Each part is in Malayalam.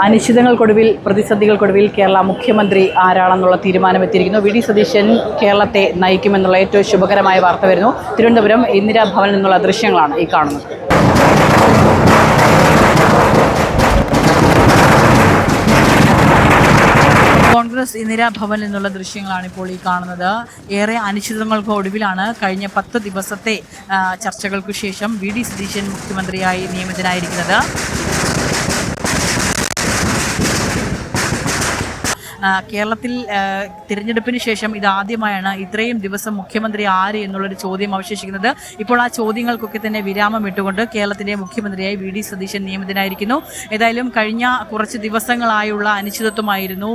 അനിശ്ചിതങ്ങൾക്കൊടുവിൽ പ്രതിസന്ധികൾക്കൊടുവിൽ കേരള മുഖ്യമന്ത്രി ആരാണെന്നുള്ള തീരുമാനമെത്തിയിരിക്കുന്നു. വി ഡി സതീശൻ കേരളത്തെ നയിക്കുമെന്നുള്ള ഏറ്റവും ശുഭകരമായ വാർത്ത വരുന്നു. തിരുവനന്തപുരം ഇന്ദിരാ ഭവനിൽ നിന്നുള്ള ദൃശ്യങ്ങളാണ് ഈ കാണുന്നത്. കോൺഗ്രസ് ഇന്ദിരാ ഭവനിൽ നിന്നുള്ള ദൃശ്യങ്ങളാണ് ഇപ്പോൾ ഈ കാണുന്നത്. ഏറെ അനിശ്ചിതങ്ങൾക്ക് ഒടുവിലാണ് കഴിഞ്ഞ 10 ദിവസത്തെ ചർച്ചകൾക്കു ശേഷം വി ഡി സതീശൻ മുഖ്യമന്ത്രിയായി നിയമിതനായിരിക്കുന്നത്. കേരളത്തിൽ തിരഞ്ഞെടുപ്പിന് ശേഷം ഇതാദ്യമായാണ് ഇത്രയും ദിവസം മുഖ്യമന്ത്രി ആര് എന്നുള്ളൊരു ചോദ്യം അവശേഷിക്കുന്നത്. ഇപ്പോൾ ആ ചോദ്യങ്ങൾക്കൊക്കെ തന്നെ വിരാമം ഇട്ടുകൊണ്ട് കേരളത്തിൻ്റെ മുഖ്യമന്ത്രിയായി വി ഡി സതീശൻ നിയമിതനായിരിക്കുന്നു. ഏതായാലും കഴിഞ്ഞ കുറച്ച് ദിവസങ്ങളായുള്ള അനിശ്ചിതത്വമായിരുന്നു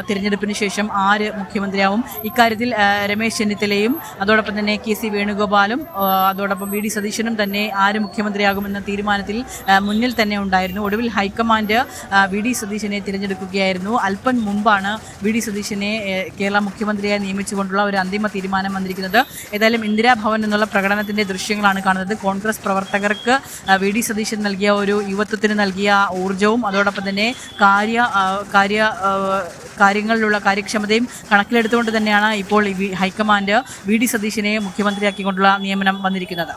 തിരഞ്ഞെടുപ്പിന് ശേഷം ആര് മുഖ്യമന്ത്രിയാവും. ഇക്കാര്യത്തിൽ രമേശ് ചെന്നിത്തലയും അതോടൊപ്പം തന്നെ കെ.സി. വേണുഗോപാലും അതോടൊപ്പം വി ഡി സതീശനും തന്നെ ആര് മുഖ്യമന്ത്രിയാകുമെന്ന തീരുമാനത്തിൽ മുന്നിൽ തന്നെ ഉണ്ടായിരുന്നു. ഒടുവിൽ ഹൈക്കമാൻഡ് വി ഡി സതീശനെ തിരഞ്ഞെടുക്കുകയായിരുന്നു. അല്പം മുമ്പാണ് വി ഡി സതീശനെ കേരള മുഖ്യമന്ത്രിയായി നിയമിച്ചുകൊണ്ടുള്ള ഒരു അന്തിമ തീരുമാനം വന്നിരിക്കുന്നത്. ഏതായാലും ഇന്ദിരാ ഭവൻ എന്നുള്ള പ്രകടനത്തിന്റെ ദൃശ്യങ്ങളാണ് കാണുന്നത്. കോൺഗ്രസ് പ്രവർത്തകർക്ക് വി ഡി സതീശൻ നൽകിയ ഒരു യുവത്വത്തിന് നൽകിയ ഊർജ്ജവും അതോടൊപ്പം തന്നെ കാര്യങ്ങളിലുള്ള കാര്യക്ഷമതയും കണക്കിലെടുത്തുകൊണ്ട് തന്നെയാണ് ഇപ്പോൾ ഹൈക്കമാൻഡ് വി ഡി സതീശനെ മുഖ്യമന്ത്രിയാക്കിക്കൊണ്ടുള്ള നിയമനം വന്നിരിക്കുന്നത്.